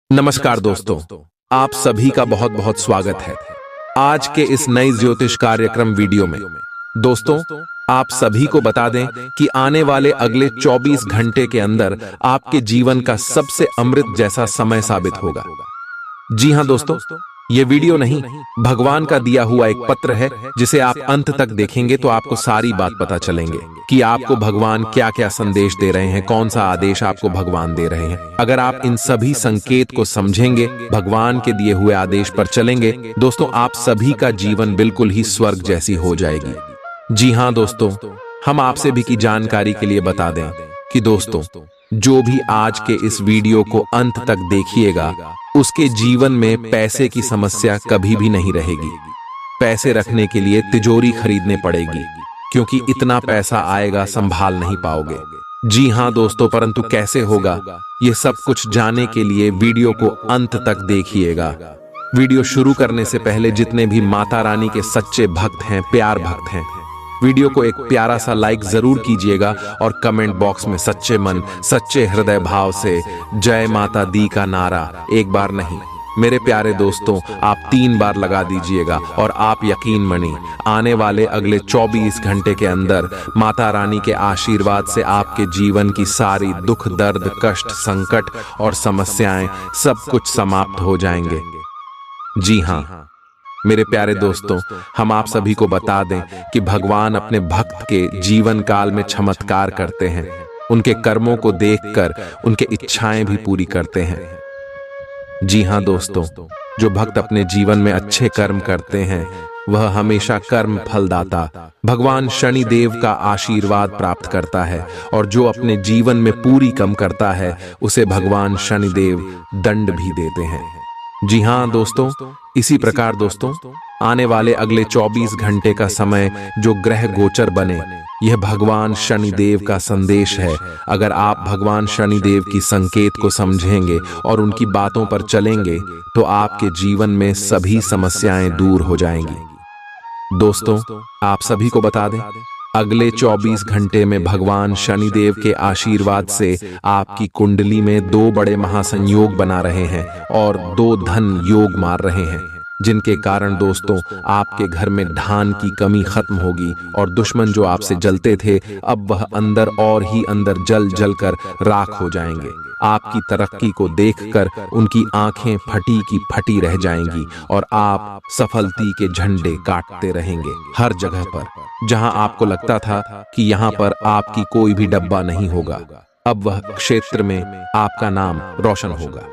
नमस्कार दोस्तों, आप सभी का बहुत बहुत स्वागत है आज के इस नई ज्योतिष कार्यक्रम वीडियो में। दोस्तों, आप सभी को बता दें कि आने वाले अगले 24 घंटे के अंदर आपके जीवन का सबसे अमृत जैसा समय साबित होगा। जी हां दोस्तों, ये वीडियो नहीं, भगवान का दिया हुआ एक पत्र है जिसे आप अंत तक देखेंगे तो आपको सारी बात पता चलेंगे कि आपको भगवान क्या क्या संदेश दे रहे हैं, कौन सा आदेश आपको भगवान दे रहे हैं। अगर आप इन सभी संकेत को समझेंगे, भगवान के दिए हुए आदेश पर चलेंगे, दोस्तों आप सभी का जीवन बिल्कुल ही स्वर्ग जैसी हो जाएगी। जी हां दोस्तों, हम आपसे भी की जानकारी के लिए बता दें कि दोस्तों जो भी आज के इस वीडियो को अंत तक देखिएगा उसके जीवन में पैसे की समस्या कभी भी नहीं रहेगी। पैसे रखने के लिए तिजोरी खरीदने पड़ेगी क्योंकि इतना पैसा आएगा संभाल नहीं पाओगे। जी हां दोस्तों, परंतु कैसे होगा ये सब कुछ जानने के लिए वीडियो को अंत तक देखिएगा। वीडियो शुरू करने से पहले जितने भी माता रानी के सच्चे भक्त हैं, प्यार भक्त हैं, वीडियो को एक प्यारा सा लाइक जरूर कीजिएगा और कमेंट बॉक्स में सच्चे मन सच्चे हृदय भाव से जय माता दी का नारा एक बार नहीं मेरे प्यारे दोस्तों आप 3 बार लगा दीजिएगा। और आप यकीन मानिए आने वाले अगले 24 घंटे के अंदर माता रानी के आशीर्वाद से आपके जीवन की सारी दुख दर्द कष्ट संकट और समस्याएं सब कुछ समाप्त हो जाएंगे। जी हां मेरे प्यारे दोस्तों, हम आप सभी को बता दें कि भगवान अपने भक्त के जीवन काल में चमत्कार करते हैं। उनके कर्मों को देखकर उनके इच्छाएं भी पूरी करते हैं। जी हां दोस्तों, जो भक्त अपने जीवन में अच्छे कर्म करते हैं वह हमेशा कर्म फलदाता भगवान शनिदेव का आशीर्वाद प्राप्त करता है, और जो अपने जीवन में पूरी कम करता है उसे भगवान शनिदेव दंड भी देते हैं। जी हां दोस्तों, इसी प्रकार दोस्तों आने वाले अगले 24 घंटे का समय जो ग्रह गोचर बने यह भगवान शनिदेव का संदेश है। अगर आप भगवान शनिदेव की संकेत को समझेंगे और उनकी बातों पर चलेंगे तो आपके जीवन में सभी समस्याएं दूर हो जाएंगी। दोस्तों आप सभी को बता दें अगले 24 घंटे में भगवान शनिदेव के आशीर्वाद से आपकी कुंडली में 2 बड़े महासंयोग बना रहे हैं और 2 धन योग मार रहे हैं, जिनके कारण दोस्तों आपके घर में धान की कमी खत्म होगी और दुश्मन जो आपसे जलते थे अब वह अंदर और ही अंदर जल जल कर राख हो जाएंगे। आपकी तरक्की को देखकर उनकी आंखें फटी की फटी रह जाएंगी और आप सफलती के झंडे काटते रहेंगे हर जगह पर। जहां आपको लगता था कि यहां पर आपकी कोई भी डब्बा नहीं होगा, अब वह क्षेत्र में आपका नाम रोशन होगा।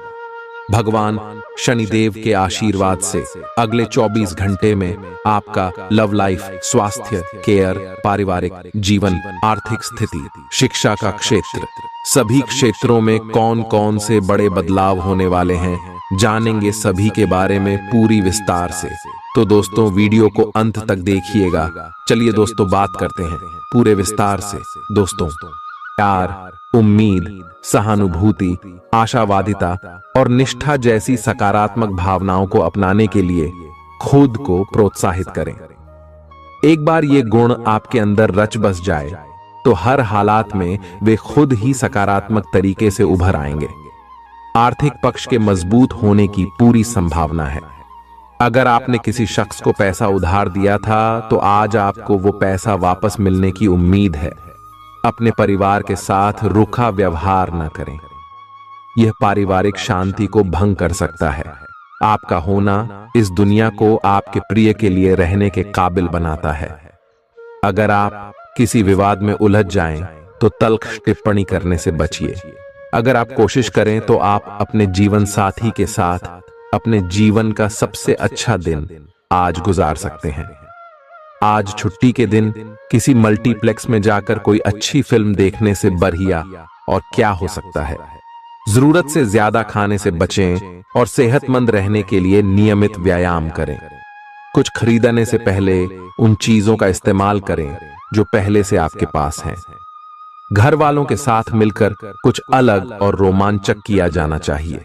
भगवान शनिदेव के आशीर्वाद से अगले 24 घंटे में आपका लव लाइफ, स्वास्थ्य, केयर, पारिवारिक जीवन, आर्थिक स्थिति, शिक्षा का क्षेत्र, सभी क्षेत्रों में कौन कौन से बड़े बदलाव होने वाले हैं जानेंगे सभी के बारे में पूरी विस्तार से। तो दोस्तों वीडियो को अंत तक देखिएगा। चलिए दोस्तों बात करते हैं पूरे विस्तार से। दोस्तों प्यार, उम्मीद, सहानुभूति, आशावादिता और निष्ठा जैसी सकारात्मक भावनाओं को अपनाने के लिए खुद को प्रोत्साहित करें। एक बार ये गुण आपके अंदर रच बस जाए तो हर हालात में वे खुद ही सकारात्मक तरीके से उभर आएंगे। आर्थिक पक्ष के मजबूत होने की पूरी संभावना है। अगर आपने किसी शख्स को पैसा उधार दिया था तो आज आपको वो पैसा वापस मिलने की उम्मीद है। अपने परिवार के साथ रूखा व्यवहार न करें, यह पारिवारिक शांति को भंग कर सकता है। आपका होना इस दुनिया को आपके प्रिय के लिए रहने के काबिल बनाता है। अगर आप किसी विवाद में उलझ जाएं तो तल्ख टिप्पणी करने से बचिए। अगर आप कोशिश करें तो आप अपने जीवन साथी के साथ अपने जीवन का सबसे अच्छा दिन आज गुजार सकते हैं। आज छुट्टी के दिन किसी मल्टीप्लेक्स में जाकर कोई अच्छी फिल्म देखने से बढ़िया और क्या हो सकता है। जरूरत से ज्यादा खाने से बचें और सेहतमंद रहने के लिए नियमित व्यायाम करें। कुछ खरीदने से पहले उन चीजों का इस्तेमाल करें जो पहले से आपके पास हैं। घर वालों के साथ मिलकर कुछ अलग और रोमांचक किया जाना चाहिए।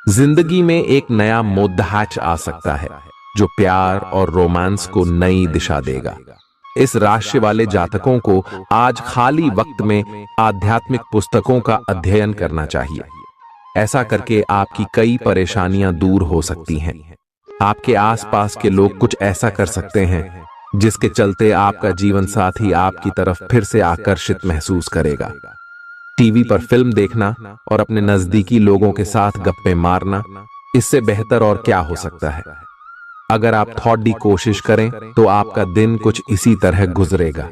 जिंदगी में एक नया मोद्दाच आ सकता है जो प्यार और रोमांस को नई दिशा देगा। इस राशि वाले जातकों को आज खाली वक्त में आध्यात्मिक पुस्तकों का अध्ययन करना चाहिए। ऐसा करके आपकी कई परेशानियां दूर हो सकती हैं। आपके आसपास के लोग कुछ ऐसा कर सकते हैं जिसके चलते आपका जीवन साथी आपकी तरफ फिर से आकर्षित महसूस करेगा। टीवी पर फिल्म देखना और अपने नजदीकी लोगों के साथ गप्पे मारना, इससे बेहतर और क्या हो सकता है। अगर आप थोड़ी कोशिश करें तो आपका दिन कुछ इसी तरह गुजरेगा।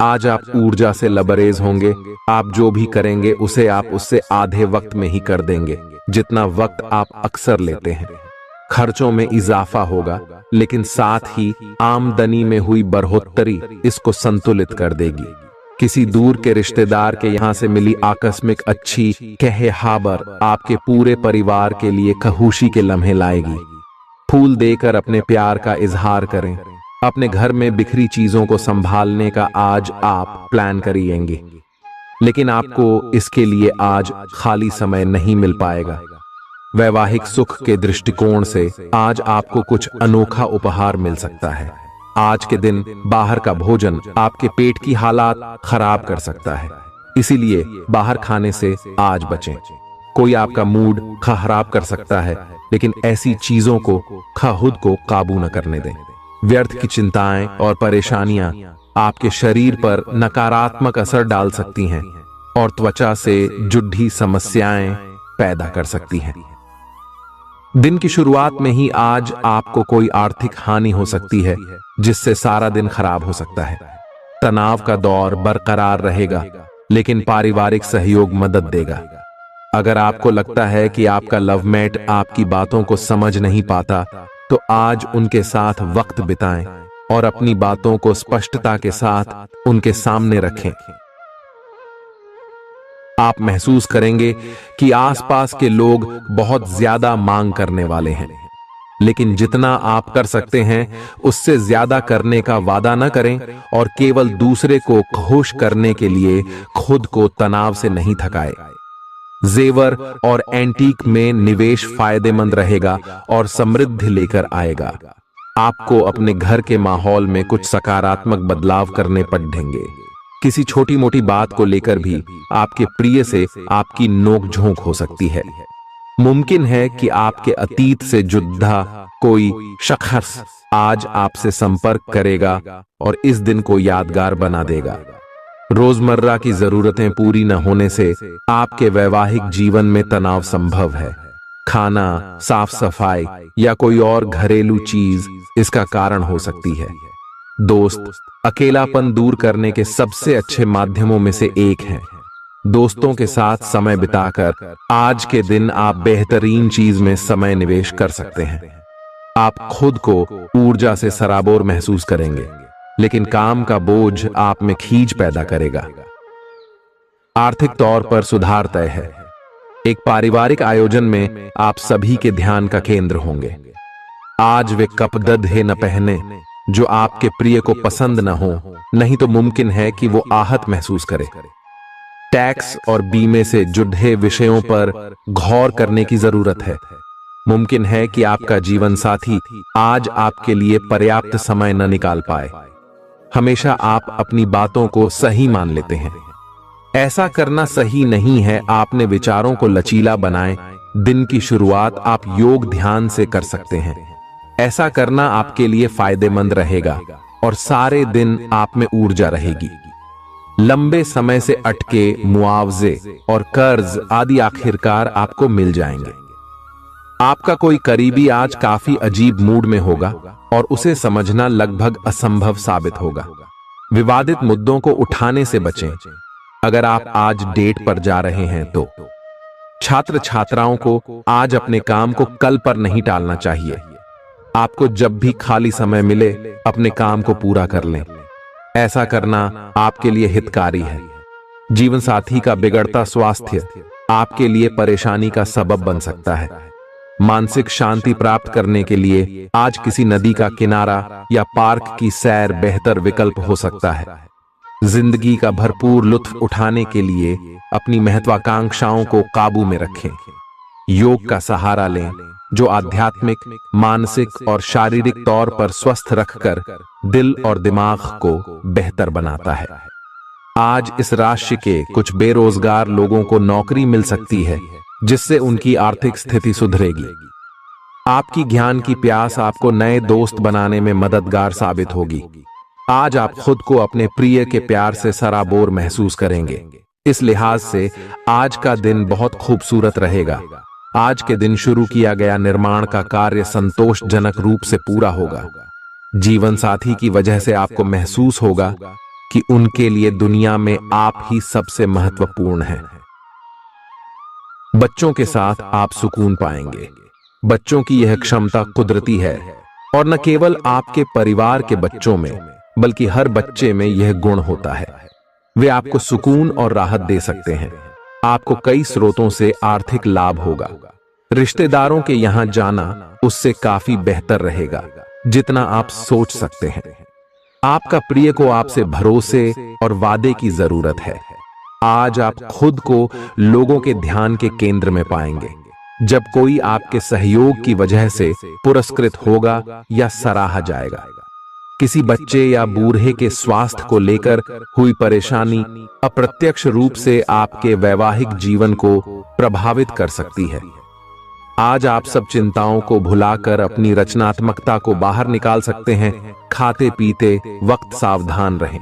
आज आप ऊर्जा से लबरेज होंगे। आप जो भी करेंगे उसे आप उससे आधे वक्त में ही कर देंगे जितना वक्त आप अक्सर लेते हैं। खर्चों में इजाफा होगा, लेकिन साथ ही आमदनी में हुई बढ़ोतरी इसको संतुलित कर देगी। किसी दूर के रिश्तेदार के यहाँ से मिली आकस्मिक अच्छी खबर आपके पूरे परिवार के लिए खुशी के लम्हे लाएगी। फूल देकर अपने प्यार का इजहार करें। अपने घर में बिखरी चीजों को संभालने का आज आप प्लान करिएंगे, लेकिन आपको इसके लिए आज खाली समय नहीं मिल पाएगा। वैवाहिक सुख के दृष्टिकोण से आज आपको कुछ अनोखा उपहार मिल सकता है। आज के दिन बाहर का भोजन आपके पेट की हालात खराब कर सकता है, इसीलिए बाहर खाने से आज बचें। कोई आपका मूड खराब कर सकता है, लेकिन ऐसी चीजों को खुद को काबू न करने दें। व्यर्थ की चिंताएं और परेशानियां आपके शरीर पर नकारात्मक असर डाल सकती हैं और त्वचा से जुड़ी समस्याएं पैदा कर सकती हैं। दिन की शुरुआत में ही आज आपको कोई आर्थिक हानि हो सकती है, जिससे सारा दिन खराब हो सकता है। तनाव का दौर बरकरार रहेगा, लेकिन पारिवारिक सहयोग मदद देगा। अगर आपको लगता है कि आपका लवमेट आपकी बातों को समझ नहीं पाता, तो आज उनके साथ वक्त बिताएं और अपनी बातों को स्पष्टता के साथ उनके सामने रखें। आप महसूस करेंगे कि आसपास के लोग बहुत ज्यादा मांग करने वाले हैं, लेकिन जितना आप कर सकते हैं उससे ज्यादा करने का वादा न करें और केवल दूसरे को खुश करने के लिए खुद को तनाव से नहीं थकाए। जेवर और एंटीक में निवेश फायदेमंद रहेगा और समृद्धि लेकर आएगा। आपको अपने घर के माहौल में कुछ सकारात्मक बदलाव करने पड़ेंगे। किसी छोटी मोटी बात को लेकर भी आपके प्रिय से आपकी नोकझोंक हो सकती है। मुमकिन है कि आपके अतीत से जुड़ा कोई शख्स आज आपसे संपर्क करेगा और इस दिन को यादगार बना देगा। रोजमर्रा की जरूरतें पूरी न होने से आपके वैवाहिक जीवन में तनाव संभव है। खाना, साफ सफाई या कोई और घरेलू चीज इसका कारण हो सकती है। दोस्त अकेलापन दूर करने के सबसे अच्छे माध्यमों में से एक है। दोस्तों के साथ समय बिताकर आज के दिन आप बेहतरीन चीज में समय निवेश कर सकते हैं। आप खुद को ऊर्जा से सराबोर महसूस करेंगे, लेकिन काम का बोझ आप में खींच पैदा करेगा। आर्थिक तौर पर सुधार तय है। एक पारिवारिक आयोजन में आप सभी के ध्यान का केंद्र होंगे। आज वे कपड़े न पहने जो आपके प्रिय को पसंद न हो, नहीं तो मुमकिन है कि वो आहत महसूस करे। टैक्स और बीमे से जुड़े विषयों पर गौर करने की जरूरत है। मुमकिन है कि आपका जीवन साथी आज आपके लिए पर्याप्त समय न निकाल पाए। हमेशा आप अपनी बातों को सही मान लेते हैं। ऐसा करना सही नहीं है। आपने विचारों को लचीला बनाएं। दिन की शुरुआत आप योग ध्यान से कर सकते हैं। ऐसा करना आपके लिए फायदेमंद रहेगा और सारे दिन आप में ऊर्जा रहेगी। लंबे समय से अटके मुआवजे और कर्ज आदि आखिरकार आपको मिल जाएंगे। आपका कोई करीबी आज काफी अजीब मूड में होगा और उसे समझना लगभग असंभव साबित होगा। विवादित मुद्दों को उठाने से बचें। अगर आप आज डेट पर जा रहे हैं तो छात्र छात्राओं को आज अपने काम को कल पर नहीं टालना चाहिए। आपको जब भी खाली समय मिले अपने काम को पूरा कर लें। ऐसा करना आपके लिए हितकारी है। जीवन साथी का बिगड़ता स्वास्थ्य आपके लिए परेशानी का सबब बन सकता है। मानसिक शांति प्राप्त करने के लिए आज किसी नदी का किनारा या पार्क की सैर बेहतर विकल्प हो सकता है। जिंदगी का भरपूर लुत्फ उठाने के लिए अपनी महत्वाकांक्षाओं को काबू में रखें। योग का सहारा लें, जो आध्यात्मिक, मानसिक और शारीरिक तौर पर स्वस्थ रखकर दिल और दिमाग को बेहतर बनाता है। आज इस राशि के कुछ बेरोजगार लोगों को नौकरी मिल सकती है, जिससे उनकी आर्थिक स्थिति सुधरेगी। आपकी ज्ञान की प्यास आपको नए दोस्त बनाने में मददगार साबित होगी। आज आप खुद को अपने प्रिय के प्यार से सराबोर महसूस करेंगे। इस लिहाज से आज का दिन बहुत खूबसूरत रहेगा। आज के दिन शुरू किया गया निर्माण का कार्य संतोषजनक रूप से पूरा होगा। जीवन साथी की वजह से आपको महसूस होगा कि उनके लिए दुनिया में आप ही सबसे महत्वपूर्ण हैं। बच्चों के साथ आप सुकून पाएंगे। बच्चों की यह क्षमता कुदरती है और न केवल आपके परिवार के बच्चों में बल्कि हर बच्चे में यह गुण होता है। वे आपको सुकून और राहत दे सकते हैं। आपको कई स्रोतों से आर्थिक लाभ होगा। रिश्तेदारों के यहां जाना उससे काफी बेहतर रहेगा जितना आप सोच सकते हैं। आपका प्रिय को आपसे भरोसे और वादे की जरूरत है। आज आप खुद को लोगों के ध्यान के केंद्र में पाएंगे जब कोई आपके सहयोग की वजह से पुरस्कृत होगा या सराहा जाएगा। किसी बच्चे या बूढ़े के स्वास्थ्य को लेकर हुई परेशानी अप्रत्यक्ष रूप से आपके वैवाहिक जीवन को प्रभावित कर सकती है। आज आप सब चिंताओं को भुलाकर अपनी रचनात्मकता को बाहर निकाल सकते हैं। खाते पीते वक्त सावधान रहें।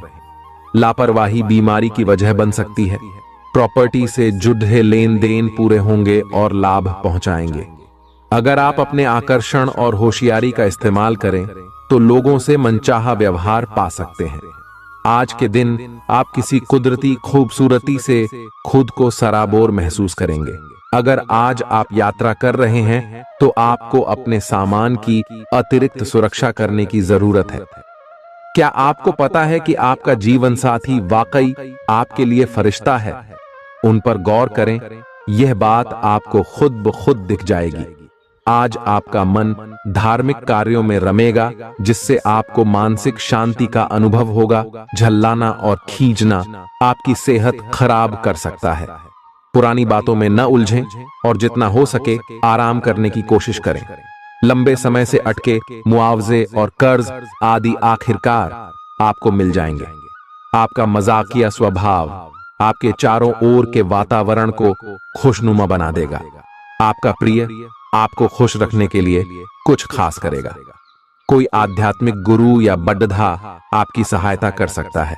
लापरवाही बीमारी की वजह बन सकती है। प्रॉपर्टी से जुड़े लेन देन पूरे होंगे और लाभ पहुंचाएंगे। अगर आप अपने आकर्षण और होशियारी का इस्तेमाल करें तो लोगों से मनचाहा व्यवहार पा सकते हैं। आज के दिन आप किसी कुदरती खूबसूरती से खुद को सराबोर महसूस करेंगे। अगर आज आप यात्रा कर रहे हैं तो आपको अपने सामान की अतिरिक्त सुरक्षा करने की जरूरत है। क्या आपको पता है कि आपका जीवन साथी वाकई आपके लिए फरिश्ता है? उन पर गौर करें, यह बात आपको खुद ब खुद दिख जाएगी। आज आपका मन धार्मिक कार्यों में रमेगा जिससे आपको मानसिक शांति का अनुभव होगा। झल्लाना और खींचना आपकी सेहत खराब कर सकता है। पुरानी बातों में न उलझें और जितना हो सके आराम करने की कोशिश करें। लंबे समय से अटके मुआवजे और कर्ज आदि आखिरकार आपको मिल जाएंगे। आपका मजाकिया स्वभाव आपके चारों ओर के वातावरण को खुशनुमा बना देगा। आपका प्रिय आपको खुश रखने के लिए कुछ खास करेगा। कोई आध्यात्मिक गुरु या बड्ढा आपकी सहायता कर सकता है।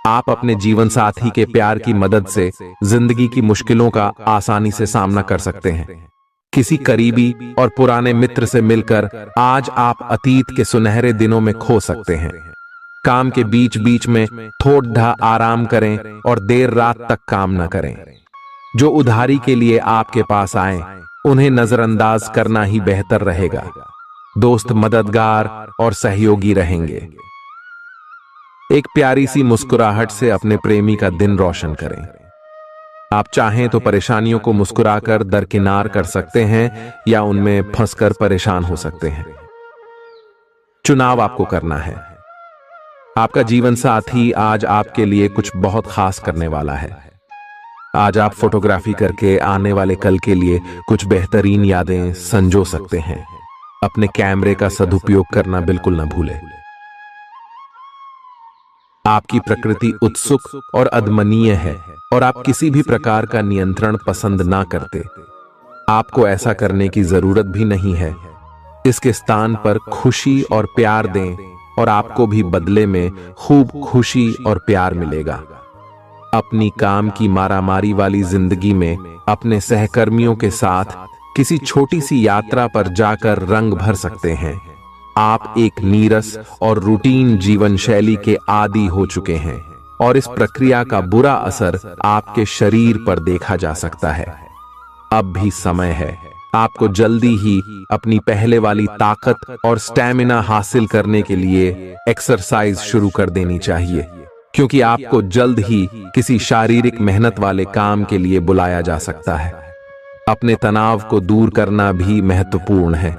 आप अपने जीवन साथी के प्यार की मदद से जिंदगी की मुश्किलों का आसानी से सामना कर सकते हैं। किसी करीबी और पुराने मित्र से मिलकर आज आप अतीत के सुनहरे दिनों में खो सकते हैं। काम के बीच बीच में थोड़ा आराम करें और देर रात तक काम न करें। जो उधारी के लिए आपके पास आए उन्हें नजरअंदाज करना ही बेहतर रहेगा। दोस्त मददगार और सहयोगी रहेंगे। एक प्यारी सी मुस्कुराहट से अपने प्रेमी का दिन रोशन करें। आप चाहें तो परेशानियों को मुस्कुराकर दरकिनार कर सकते हैं या उनमें फंसकर परेशान हो सकते हैं। चुनाव आपको करना है। आपका जीवन साथी आज आपके लिए कुछ बहुत खास करने वाला है। आज आप फोटोग्राफी करके आने वाले कल के लिए कुछ बेहतरीन यादें संजो सकते हैं। अपने कैमरे का सदुपयोग करना बिल्कुल न भूलें। आपकी प्रकृति उत्सुक और अदमनीय है और आप किसी भी प्रकार का नियंत्रण पसंद ना करते। आपको ऐसा करने की जरूरत भी नहीं है। इसके स्थान पर खुशी और प्यार दें और आपको भी बदले में खूब खुशी और प्यार मिलेगा। अपनी काम की मारामारी वाली जिंदगी में अपने सहकर्मियों के साथ किसी छोटी सी यात्रा पर जाकर रंग भर सकते हैं। आप एक नीरस और रूटीन जीवन शैली के आदी हो चुके हैं और इस प्रक्रिया का बुरा असर आपके शरीर पर देखा जा सकता है। अब भी समय है। आपको जल्दी ही अपनी पहले वाली ताकत और स्टैमिना हासिल करने के लिए एक्सरसाइज शुरू कर देनी चाहिए, क्योंकि आपको जल्द ही किसी शारीरिक मेहनत वाले काम के लिए बुलाया जा सकता है। अपने तनाव को दूर करना भी महत्वपूर्ण है।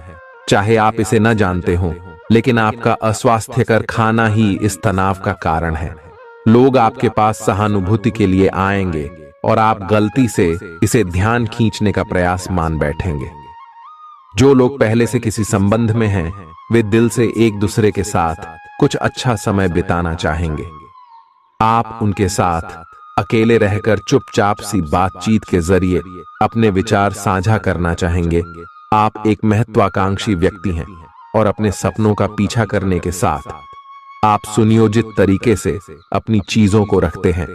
चाहे आप इसे न जानते हो, लेकिन आपका अस्वास्थ्यकर खाना ही इस तनाव का कारण है। लोग आपके पास सहानुभूति के लिए आएंगे और आप गलती से इसे ध्यान खींचने का प्रयास मान बैठेंगे। जो लोग पहले से किसी संबंध में हैं, वे दिल से एक दूसरे के साथ कुछ अच्छा समय बिताना चाहेंगे। आप उनके साथ अकेले रहकर चुपचाप सी बातचीत के जरिए अपने विचार साझा करना चाहेंगे। आप एक महत्वाकांक्षी व्यक्ति हैं और अपने सपनों का पीछा करने के साथ आप सुनियोजित तरीके से अपनी चीजों को रखते हैं।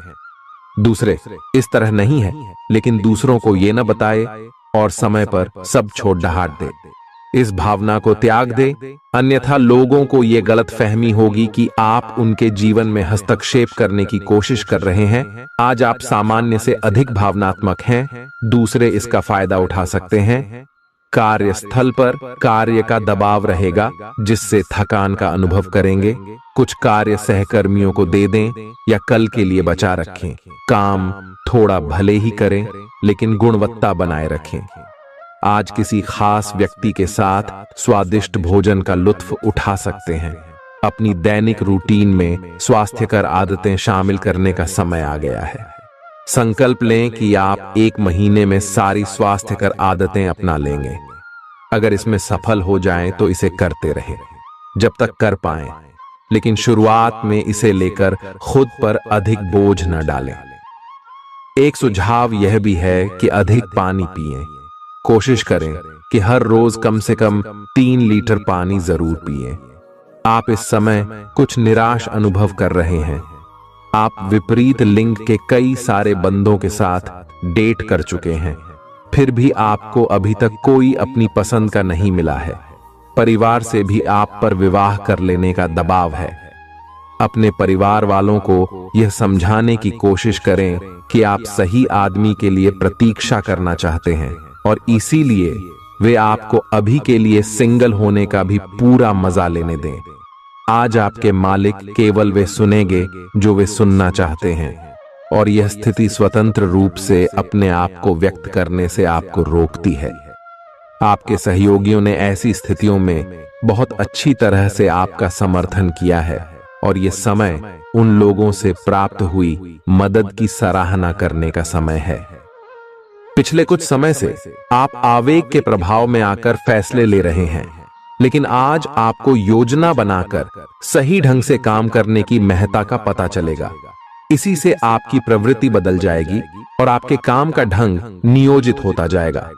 दूसरे इस तरह नहीं है, लेकिन दूसरों को ये न बताए और समय पर सब छोड़ ढाट दे। इस भावना को त्याग दे, अन्यथा लोगों को यह गलत फहमी होगी कि आप उनके जीवन में हस्तक्षेप करने की कोशिश कर रहे हैं। आज आप सामान्य से अधिक भावनात्मक हैं, दूसरे इसका फायदा उठा सकते हैं। कार्यस्थल पर कार्य का दबाव रहेगा, जिससे थकान का अनुभव करेंगे। कुछ कार्य सहकर्मियों को दे दें या कल के लिए बचा रखें। काम थोड़ा भले ही करें, लेकिन गुणवत्ता बनाए रखें। आज किसी खास व्यक्ति के साथ स्वादिष्ट भोजन का लुत्फ उठा सकते हैं। अपनी दैनिक रूटीन में स्वास्थ्यकर आदतें शामिल करने का समय आ गया है। संकल्प लें कि आप 1 महीने में सारी स्वास्थ्यकर आदतें अपना लेंगे। अगर इसमें सफल हो जाएं तो इसे करते रहें जब तक कर पाएं, लेकिन शुरुआत में इसे लेकर खुद पर अधिक बोझ न डालें। एक सुझाव यह भी है कि अधिक पानी पिएं। कोशिश करें कि हर रोज कम से कम 3 लीटर पानी जरूर पिएं। आप इस समय कुछ निराश अनुभव कर रहे हैं। आप विपरीत लिंग के कई सारे बंदों के साथ डेट कर चुके हैं, फिर भी आपको अभी तक कोई अपनी पसंद का नहीं मिला है। परिवार से भी आप पर विवाह कर लेने का दबाव है। अपने परिवार वालों को यह समझाने की कोशिश करें कि आप सही आदमी के लिए प्रतीक्षा करना चाहते हैं और इसीलिए वे आपको अभी के लिए सिंगल होने का भी पूरा मजा लेने दें। आज आपके मालिक केवल वे सुनेंगे जो वे सुनना चाहते हैं, और यह स्थिति स्वतंत्र रूप से अपने आप को व्यक्त करने से आपको रोकती है। आपके सहयोगियों ने ऐसी स्थितियों में बहुत अच्छी तरह से आपका समर्थन किया है, और यह समय उन लोगों से प्राप्त हुई मदद की सराहना करने का समय है। पिछले कुछ समय से आप आवेग के प्रभाव में आकर फैसले ले रहे हैं, लेकिन आज आपको योजना बनाकर सही ढंग से काम करने की महत्ता का पता चलेगा। इसी से आपकी प्रवृत्ति बदल जाएगी और आपके काम का ढंग नियोजित होता जाएगा।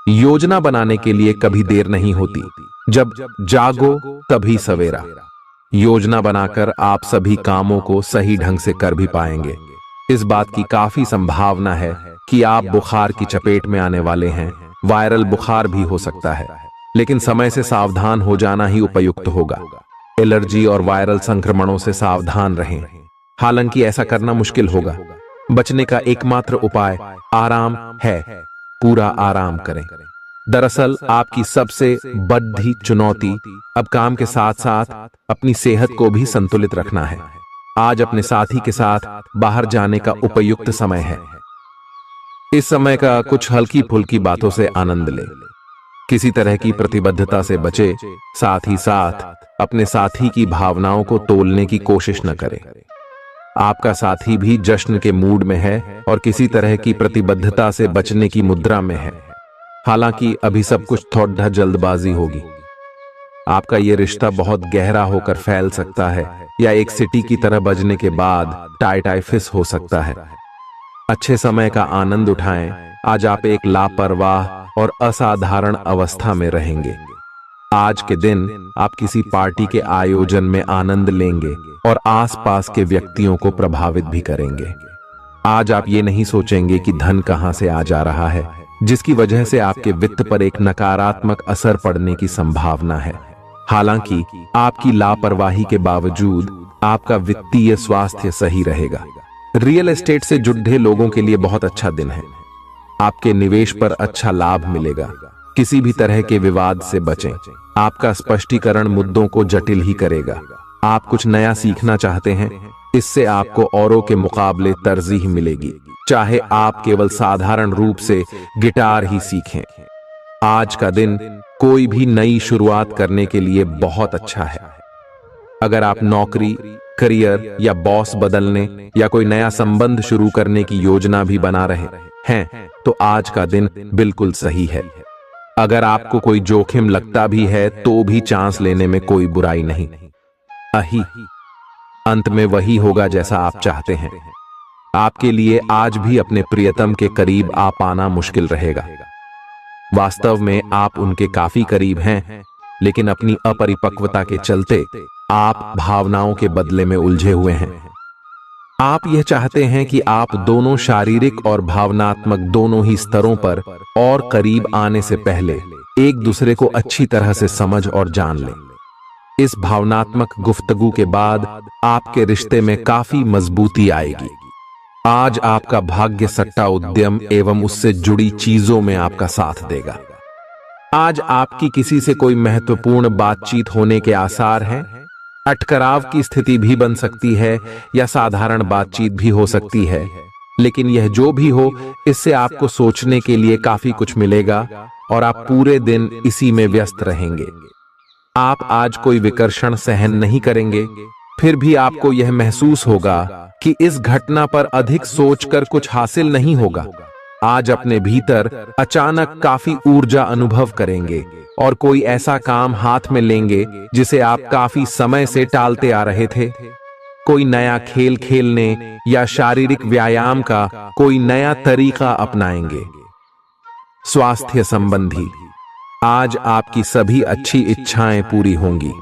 योजना बनाने के लिए कभी देर नहीं होती, जब जागो तभी सवेरा। योजना बनाकर आप सभी कामों को सही ढंग से कर भी पाएंगे। इस बात की काफी संभावना है कि आप बुखार की चपेट में आने वाले हैं। वायरल बुखार भी हो सकता है, लेकिन समय से सावधान हो जाना ही उपयुक्त होगा। एलर्जी और वायरल संक्रमणों से सावधान रहें। हालांकि ऐसा करना मुश्किल होगा। बचने का एकमात्र उपाय आराम है। पूरा आराम करें। दरअसल आपकी सबसे बड़ी चुनौती अब काम के साथ साथ अपनी सेहत को भी संतुलित रखना है। आज अपने साथी के साथ बाहर जाने का उपयुक्त समय है। इस समय का कुछ हल्की फुल्की बातों से आनंद ले। किसी तरह की प्रतिबद्धता से बचे, साथ ही साथ अपने साथी की भावनाओं को तोलने की कोशिश न करें। आपका साथी भी जश्न के मूड में है और किसी तरह की प्रतिबद्धता से बचने की मुद्रा में है। हालांकि अभी सब कुछ थोड़ा जल्दबाजी होगी। आपका यह रिश्ता बहुत गहरा होकर फैल सकता है, या एक सिटी की तरह बजने के बाद टाइफिस हो सकता है। अच्छे समय का आनंद उठाएं। आज आप एक लापरवाह और असाधारण अवस्था में रहेंगे। आज के दिन आप किसी पार्टी के आयोजन में आनंद लेंगे और आसपास के व्यक्तियों को प्रभावित भी करेंगे। आज आप ये नहीं सोचेंगे कि धन कहां से आ जा रहा है, जिसकी वजह से आपके वित्त पर एक नकारात्मक असर पड़ने की संभावना है। हालांकि आपकी लापरवाही के बावजूद आपका वित्तीय स्वास्थ्य सही रहेगा। रियल एस्टेट से जुड़े लोगों के लिए बहुत अच्छा दिन है। आपके निवेश पर अच्छा लाभ मिलेगा। किसी भी तरह के विवाद से बचें। आपका स्पष्टीकरण मुद्दों को जटिल ही करेगा। आप कुछ नया सीखना चाहते हैं, इससे आपको औरों के मुकाबले तरजीह मिलेगी, चाहे आप केवल साधारण रूप से गिटार ही सीखें। आज का दिन कोई भी नई शुरुआत करने के लिए बहुत अच्छा है। अगर आप नौकरी, करियर या बॉस बदलने या कोई नया संबंध शुरू करने की योजना भी बना रहे हैं, तो आज का दिन बिल्कुल सही है। अगर आपको कोई जोखिम लगता भी है तो भी चांस लेने में कोई बुराई नहीं। अंत में वही होगा जैसा आप चाहते हैं। आपके लिए आज भी अपने प्रियतम के करीब आ पाना मुश्किल रहेगा। वास्तव में आप उनके काफी करीब हैं, लेकिन अपनी अपरिपक्वता के चलते आप भावनाओं के बदले में उलझे हुए हैं। आप यह चाहते हैं कि आप दोनों शारीरिक और भावनात्मक दोनों ही स्तरों पर और करीब आने से पहले एक दूसरे को अच्छी तरह से समझ और जान लें। इस भावनात्मक गुफ्तगू के बाद आपके रिश्ते में काफी मजबूती आएगी। आज आपका भाग्य सट्टा उद्यम एवं उससे जुड़ी चीजों में आपका साथ देगा। आज आपकी किसी से कोई महत्वपूर्ण बातचीत होने के आसार हैं। अटकराव की स्थिति भी बन सकती है या साधारण बातचीत भी हो सकती है, लेकिन यह जो भी हो, इससे आपको सोचने के लिए काफी कुछ मिलेगा और आप पूरे दिन इसी में व्यस्त रहेंगे। आप आज कोई विकर्षण सहन नहीं करेंगे, फिर भी आपको यह महसूस होगा कि इस घटना पर अधिक सोचकर कुछ हासिल नहीं होगा। आज अपने भीतर अचानक काफी ऊर्जा अनुभव करेंगे और कोई ऐसा काम हाथ में लेंगे जिसे आप काफी समय से टालते आ रहे थे। कोई नया खेल खेलने या शारीरिक व्यायाम का कोई नया तरीका अपनाएंगे। स्वास्थ्य संबंधी आज आपकी सभी अच्छी इच्छाएं पूरी होंगी,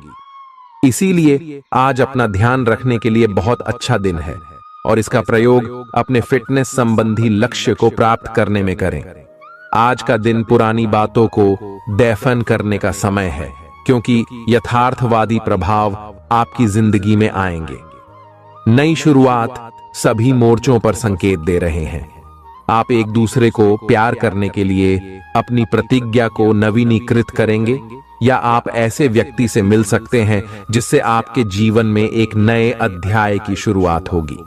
इसीलिए आज अपना ध्यान रखने के लिए बहुत अच्छा दिन है और इसका प्रयोग अपने फिटनेस संबंधी लक्ष्य को प्राप्त करने में करें। आज का दिन पुरानी बातों को दफन करने का समय है, क्योंकि यथार्थवादी प्रभाव आपकी जिंदगी में आएंगे। नई शुरुआत सभी मोर्चों पर संकेत दे रहे हैं। आप एक दूसरे को प्यार करने के लिए अपनी प्रतिज्ञा को नवीनीकृत करेंगे, या आप ऐसे व्यक्ति से मिल सकते हैं जिससे आपके जीवन में एक नए अध्याय की शुरुआत होगी।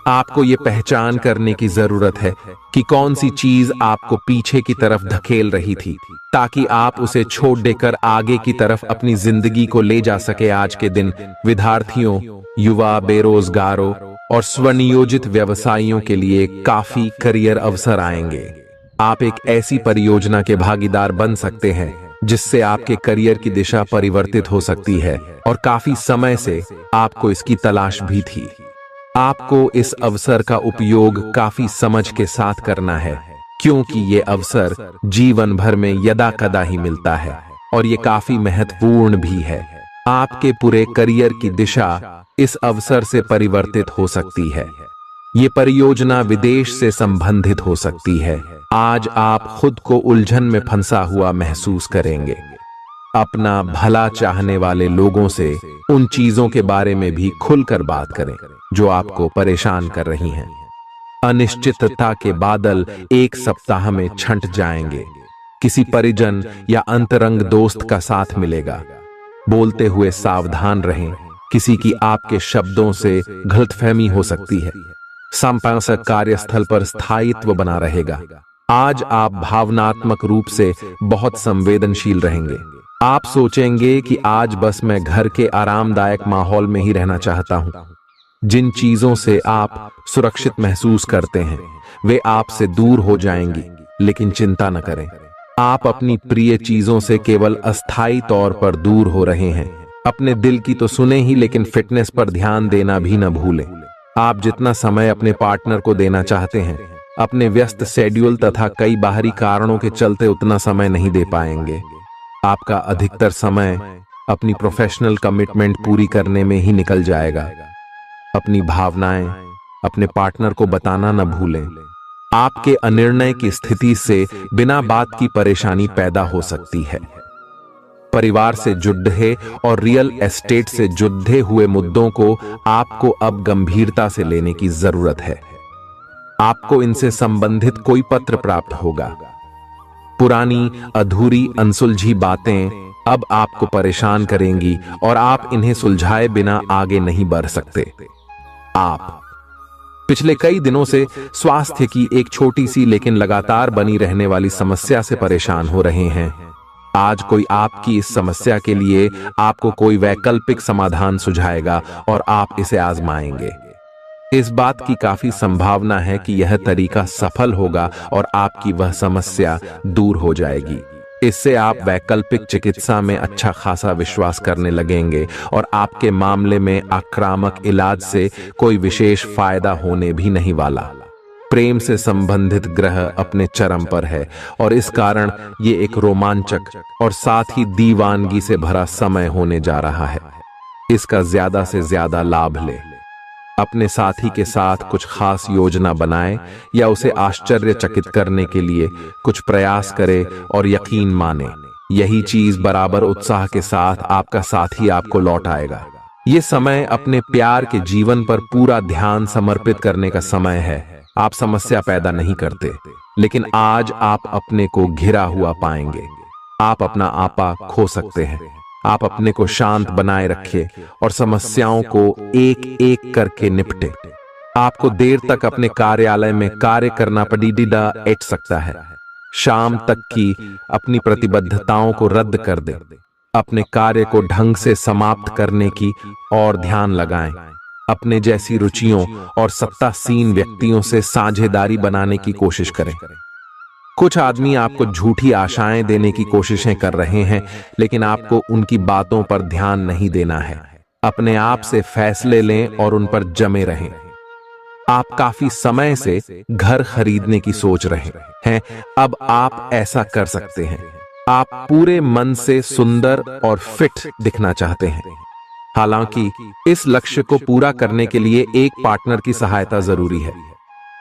आपको ये पहचान करने की जरूरत है कि कौन सी चीज आपको पीछे की तरफ धकेल रही थी, ताकि आप उसे छोड़ देकर आगे की तरफ अपनी जिंदगी को ले जा सके। आज के दिन विद्यार्थियों, युवा, बेरोजगारों और स्वनियोजित व्यवसायियों के लिए काफी करियर अवसर आएंगे। आप एक ऐसी परियोजना के भागीदार बन सकते हैं जिससे आपके करियर की दिशा परिवर्तित हो सकती है और काफी समय से आपको इसकी तलाश भी थी। आपको इस अवसर का उपयोग काफी समझ के साथ करना है, क्योंकि ये अवसर जीवन भर में यदा कदा ही मिलता है और ये काफी महत्वपूर्ण भी है। आपके पूरे करियर की दिशा इस अवसर से परिवर्तित हो सकती है। ये परियोजना विदेश से संबंधित हो सकती है। आज आप खुद को उलझन में फंसा हुआ महसूस करेंगे। अपना भला चाहने वाले लोगों से उन चीजों के बारे में भी खुलकर बात करें जो आपको परेशान कर रही हैं। अनिश्चितता के बादल एक सप्ताह में छंट जाएंगे। किसी परिजन या अंतरंग दोस्त का साथ मिलेगा। बोलते हुए सावधान रहें, किसी की आपके शब्दों से गलतफहमी हो सकती है। संपादक कार्यस्थल पर स्थायित्व बना रहेगा। आज आप भावनात्मक रूप से बहुत संवेदनशील रहेंगे। आप सोचेंगे कि आज बस मैं घर के आरामदायक माहौल में ही रहना चाहता हूं। जिन चीजों से आप सुरक्षित महसूस करते हैं वे आपसे दूर हो जाएंगी, लेकिन चिंता न करें। आप अपनी प्रिय चीजों से केवल अस्थायी तौर पर दूर हो रहे हैं। अपने दिल की तो सुने ही, लेकिन फिटनेस पर ध्यान देना भी न भूलें। आप जितना समय अपने पार्टनर को देना चाहते हैं, अपने व्यस्त शेड्यूल तथा कई बाहरी कारणों के चलते उतना समय नहीं दे पाएंगे। आपका अधिकतर समय अपनी प्रोफेशनल कमिटमेंट पूरी करने में ही निकल जाएगा। अपनी भावनाएं अपने पार्टनर को बताना न भूलें। आपके अनिर्णय की स्थिति से बिना बात की परेशानी पैदा हो सकती है। परिवार से जुड़े और रियल एस्टेट से जुड़े हुए मुद्दों को आपको अब गंभीरता से लेने की जरूरत है। आपको इनसे संबंधित कोई पत्र प्राप्त होगा। पुरानी अधूरी अनसुलझी बातें अब आपको परेशान करेंगी और आप इन्हें सुलझाए बिना आगे नहीं बढ़ सकते। आप पिछले कई दिनों से स्वास्थ्य की एक छोटी सी लेकिन लगातार बनी रहने वाली समस्या से परेशान हो रहे हैं। आज कोई आपकी इस समस्या के लिए आपको कोई वैकल्पिक समाधान सुझाएगा और आप इसे आजमाएंगे। इस बात की काफी संभावना है कि यह तरीका सफल होगा और आपकी वह समस्या दूर हो जाएगी। इससे आप वैकल्पिक चिकित्सा में अच्छा खासा विश्वास करने लगेंगे और आपके मामले में आक्रामक इलाज से कोई विशेष फायदा होने भी नहीं वाला। प्रेम से संबंधित ग्रह अपने चरम पर है और इस कारण ये एक रोमांचक और साथ ही दीवानगी से भरा समय होने जा रहा है। इसका ज्यादा से ज्यादा लाभ ले। अपने साथी के साथ कुछ खास योजना बनाएं या उसे आश्चर्यचकित करने के लिए कुछ प्रयास करें और यकीन माने यही चीज बराबर उत्साह के साथ आपका साथी आपको लौट आएगा। ये समय अपने प्यार के जीवन पर पूरा ध्यान समर्पित करने का समय है। आप समस्या पैदा नहीं करते, लेकिन आज आप अपने को घिरा हुआ पाएंगे। आप अपना आपा खो सकते हैं। आप अपने को शांत बनाए रखें और समस्याओं को एक एक करके निपटे। आपको देर तक अपने कार्यालय में कार्य करना पड़ सकता है। शाम तक की अपनी प्रतिबद्धताओं को रद्द कर दें। अपने कार्य को ढंग से समाप्त करने की और ध्यान लगाएं। अपने जैसी रुचियों और सत्तासीन व्यक्तियों से साझेदारी बनाने की कोशिश करें। कुछ आदमी आपको झूठी आशाएं देने की कोशिशें कर रहे हैं, लेकिन आपको उनकी बातों पर ध्यान नहीं देना है। अपने आप से फैसले लें और उन पर जमे रहें। आप काफी समय से घर खरीदने की सोच रहे हैं, अब आप ऐसा कर सकते हैं। आप पूरे मन से सुंदर और फिट दिखना चाहते हैं। हालांकि इस लक्ष्य को पूरा करने के लिए एक पार्टनर की सहायता जरूरी है।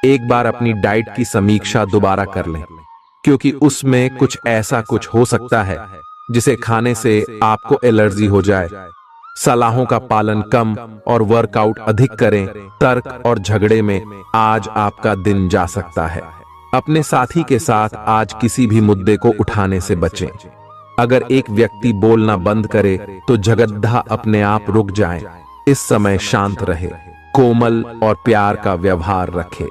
एक बार अपनी डाइट की समीक्षा दोबारा कर लें, क्योंकि उसमें कुछ ऐसा कुछ हो सकता है जिसे खाने से आपको एलर्जी हो जाए। सलाहों का पालन कम और वर्कआउट अधिक करें। तर्क और झगड़े में आज आपका दिन जा सकता है। अपने साथी के साथ आज किसी भी मुद्दे को उठाने से बचें। अगर एक व्यक्ति बोलना बंद करे तो जगद्धा अपने आप रुक जाए। इस समय शांत रहे, कोमल और प्यार का व्यवहार रखे।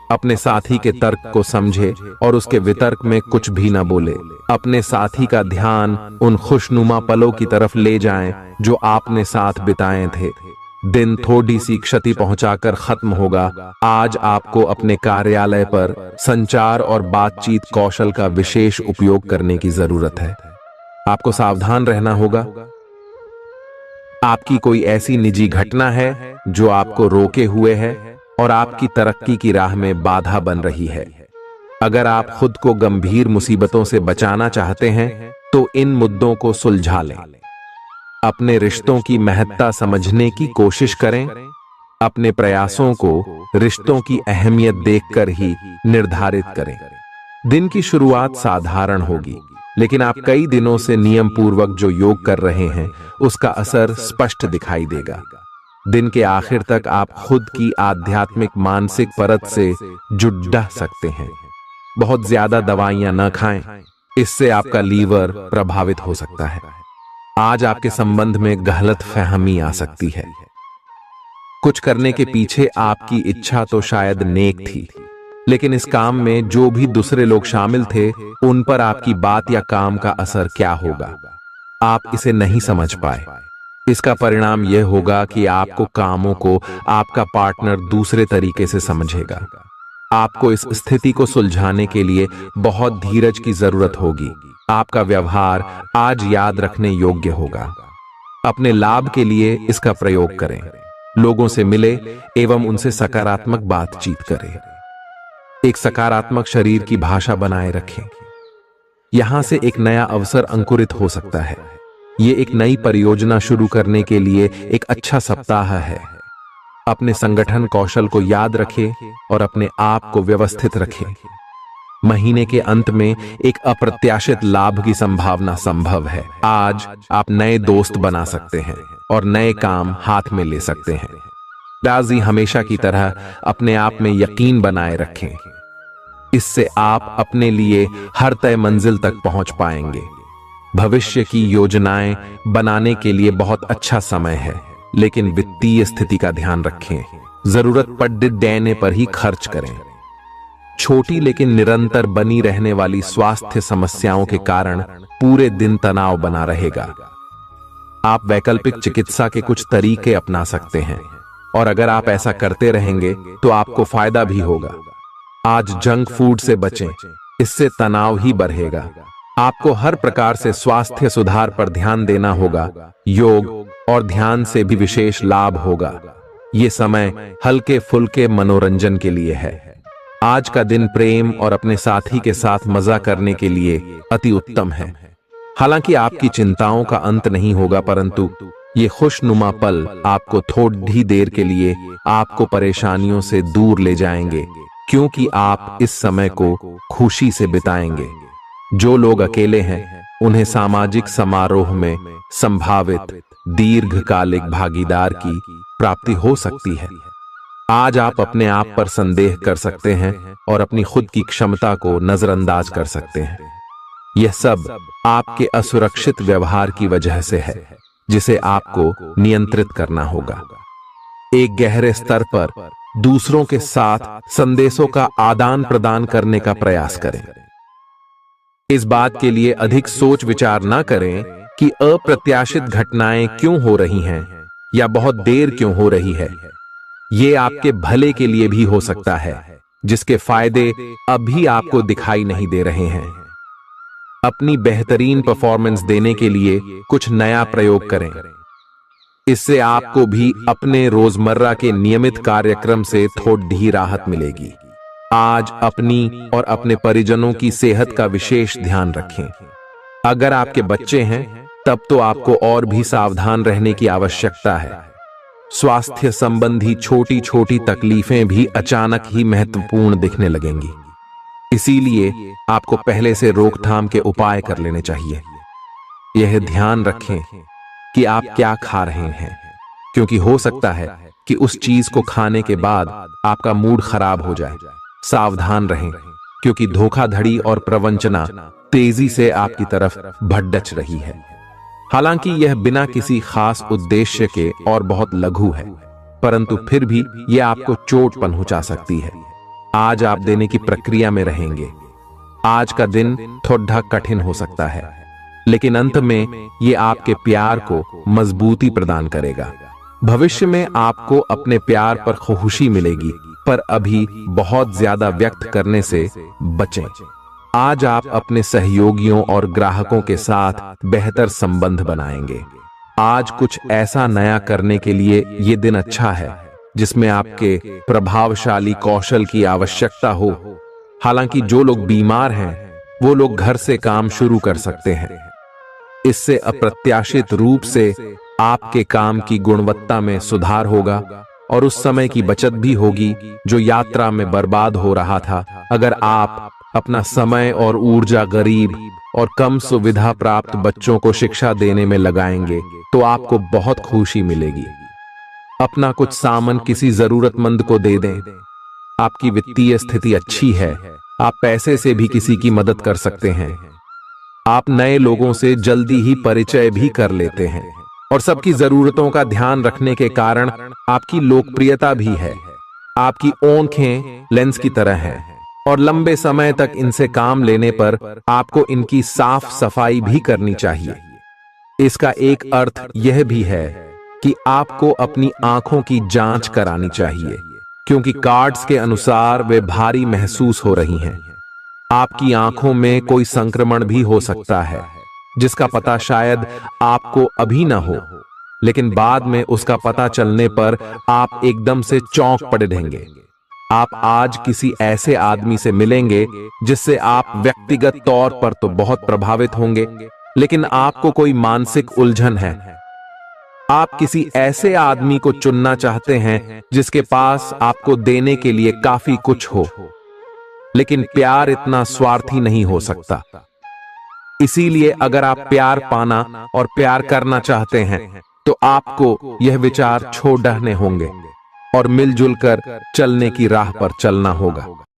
अपने साथी के तर्क को समझे और उसके वितर्क में कुछ भी न बोले। अपने साथी का ध्यान उन खुशनुमा पलों की तरफ ले जाएं जो आपने साथ बिताए थे। दिन थोड़ी सी क्षति पहुंचाकर खत्म होगा। आज आपको अपने कार्यालय पर संचार और बातचीत कौशल का विशेष उपयोग करने की जरूरत है। आपको सावधान रहना होगा। आपकी कोई ऐसी निजी घटना है जो आपको रोके हुए है और आपकी तरक्की की राह में बाधा बन रही है। अगर आप खुद को गंभीर मुसीबतों से बचाना चाहते हैं तो इन मुद्दों को सुलझा लें। अपने रिश्तों की महत्ता समझने की कोशिश करें। अपने प्रयासों को रिश्तों की अहमियत देखकर ही निर्धारित करें। दिन की शुरुआत साधारण होगी, लेकिन आप कई दिनों से नियम पूर्वक जो योग कर रहे हैं उसका असर स्पष्ट दिखाई देगा। दिन के आखिर तक आप खुद की आध्यात्मिक मानसिक परत से जुड़ सकते हैं। बहुत ज्यादा दवाइयां न खाएं, इससे आपका लीवर प्रभावित हो सकता है। आज आपके संबंध में गलत फहमी आ सकती है। कुछ करने के पीछे आपकी इच्छा तो शायद नेक थी, लेकिन इस काम में जो भी दूसरे लोग शामिल थे उन पर आपकी बात या काम का असर क्या होगा, आप इसे नहीं समझ पाए। इसका परिणाम यह होगा कि आपको कामों को आपका पार्टनर दूसरे तरीके से समझेगा। आपको इस स्थिति को सुलझाने के लिए बहुत धीरज की जरूरत होगी। आपका व्यवहार आज याद रखने योग्य होगा। अपने लाभ के लिए इसका प्रयोग करें। लोगों से मिले एवं उनसे सकारात्मक बातचीत करें। एक सकारात्मक शरीर की भाषा बनाए रखें। यहां से एक नया अवसर अंकुरित हो सकता है। ये एक नई परियोजना शुरू करने के लिए एक अच्छा सप्ताह है। अपने संगठन कौशल को याद रखें और अपने आप को व्यवस्थित रखें। महीने के अंत में एक अप्रत्याशित लाभ की संभावना संभव है। आज आप नए दोस्त बना सकते हैं और नए काम हाथ में ले सकते हैं। राजी हमेशा की तरह अपने आप में यकीन बनाए रखें। इससे आप अपने लिए हर तय मंजिल तक पहुंच पाएंगे। भविष्य की योजनाएं बनाने के लिए बहुत अच्छा समय है, लेकिन वित्तीय स्थिति का ध्यान रखें। जरूरत पड़ने पर ही खर्च करें। छोटी लेकिन निरंतर बनी रहने वाली स्वास्थ्य समस्याओं के कारण पूरे दिन तनाव बना रहेगा। आप वैकल्पिक चिकित्सा के कुछ तरीके अपना सकते हैं और अगर आप ऐसा करते रहेंगे तो आपको फायदा भी होगा। आज जंक फूड से बचें, इससे तनाव ही बढ़ेगा। आपको हर प्रकार से स्वास्थ्य सुधार पर ध्यान देना होगा। योग और ध्यान से भी विशेष लाभ होगा। ये समय हल्के फुल्के मनोरंजन के लिए है। आज का दिन प्रेम और अपने साथी के साथ मजा करने के लिए अति उत्तम है। हालांकि आपकी चिंताओं का अंत नहीं होगा, परंतु ये खुशनुमा पल आपको थोड़ी देर के लिए आपको परेशानियों से दूर ले जाएंगे, क्योंकि आप इस समय को खुशी से बिताएंगे। जो लोग अकेले हैं उन्हें सामाजिक समारोह में संभावित दीर्घकालिक भागीदार की प्राप्ति हो सकती है। आज आप अपने आप पर संदेह कर सकते हैं और अपनी खुद की क्षमता को नजरअंदाज कर सकते हैं। यह सब आपके असुरक्षित व्यवहार की वजह से है, जिसे आपको नियंत्रित करना होगा। एक गहरे स्तर पर दूसरों के साथ संदेशों का आदान प्रदान करने का प्रयास करें। इस बात के लिए अधिक सोच विचार न करें कि अप्रत्याशित घटनाएं क्यों हो रही हैं या बहुत देर क्यों हो रही है। ये आपके भले के लिए भी हो सकता है, जिसके फायदे अभी आपको दिखाई नहीं दे रहे हैं। अपनी बेहतरीन परफॉर्मेंस देने के लिए कुछ नया प्रयोग करें। इससे आपको भी अपने रोजमर्रा के नियमित कार्यक्रम से थोड़ी राहत मिलेगी। आज अपनी और अपने परिजनों की सेहत का विशेष ध्यान रखें। अगर आपके बच्चे हैं तब तो आपको और भी सावधान रहने की आवश्यकता है। स्वास्थ्य संबंधी छोटी छोटी तकलीफें भी अचानक ही महत्वपूर्ण दिखने लगेंगी। इसीलिए आपको पहले से रोकथाम के उपाय कर लेने चाहिए। यह ध्यान रखें कि आप क्या खा रहे हैं, क्योंकि हो सकता है कि उस चीज को खाने के बाद आपका मूड खराब हो जाए। सावधान रहें, क्योंकि धोखाधड़ी और प्रवंचना तेजी से आपकी तरफ भड़क रही है। हालांकि यह बिना किसी खास उद्देश्य के और बहुत लघु है, परंतु फिर भी यह आपको चोट पहुंचा सकती है। आज आप देने की प्रक्रिया में रहेंगे। आज का दिन थोड़ा कठिन हो सकता है, लेकिन अंत में यह आपके प्यार को मजबूती प्रदान करेगा। भविष्य में आपको अपने प्यार पर खुशी मिलेगी, पर अभी बहुत ज्यादा व्यक्त करने से बचें। आज आप अपने सहयोगियों और ग्राहकों के साथ बेहतर संबंध बनाएंगे। आज कुछ ऐसा नया करने के लिए ये दिन अच्छा है जिसमें आपके प्रभावशाली कौशल की आवश्यकता हो। हालांकि जो लोग बीमार हैं वो लोग घर से काम शुरू कर सकते हैं। इससे अप्रत्याशित रूप से आपके काम की गुणवत्ता में सुधार होगा और उस समय की बचत भी होगी जो यात्रा में बर्बाद हो रहा था। अगर आप अपना समय और ऊर्जा गरीब और कम सुविधा प्राप्त बच्चों को शिक्षा देने में लगाएंगे तो आपको बहुत खुशी मिलेगी। अपना कुछ सामान किसी जरूरतमंद को दे दें। आपकी वित्तीय स्थिति अच्छी है, आप पैसे से भी किसी की मदद कर सकते हैं। आप नए लोगों से जल्दी ही परिचय भी कर लेते हैं और सबकी जरूरतों का ध्यान रखने के कारण आपकी लोकप्रियता भी है। आपकी आंखें लेंस की तरह हैं और लंबे समय तक इनसे काम लेने पर आपको इनकी साफ सफाई भी करनी चाहिए। इसका एक अर्थ यह भी है कि आपको अपनी आंखों की जांच करानी चाहिए, क्योंकि कार्ड्स के अनुसार वे भारी महसूस हो रही हैं। आपकी आंखों में कोई संक्रमण भी हो सकता है, जिसका पता शायद आपको अभी ना हो, लेकिन बाद में उसका पता चलने पर आप एकदम से चौंक पड़े रहेंगे। आप आज किसी ऐसे आदमी से मिलेंगे जिससे आप व्यक्तिगत तौर पर तो बहुत प्रभावित होंगे, लेकिन आपको कोई मानसिक उलझन है। आप किसी ऐसे आदमी को चुनना चाहते हैं जिसके पास आपको देने के लिए काफी कुछ हो, लेकिन प्यार इतना स्वार्थी नहीं हो सकता। इसीलिए अगर आप प्यार पाना और प्यार करना चाहते हैं तो आपको यह विचार छोड़ने होंगे और मिलजुल कर चलने की राह पर चलना होगा।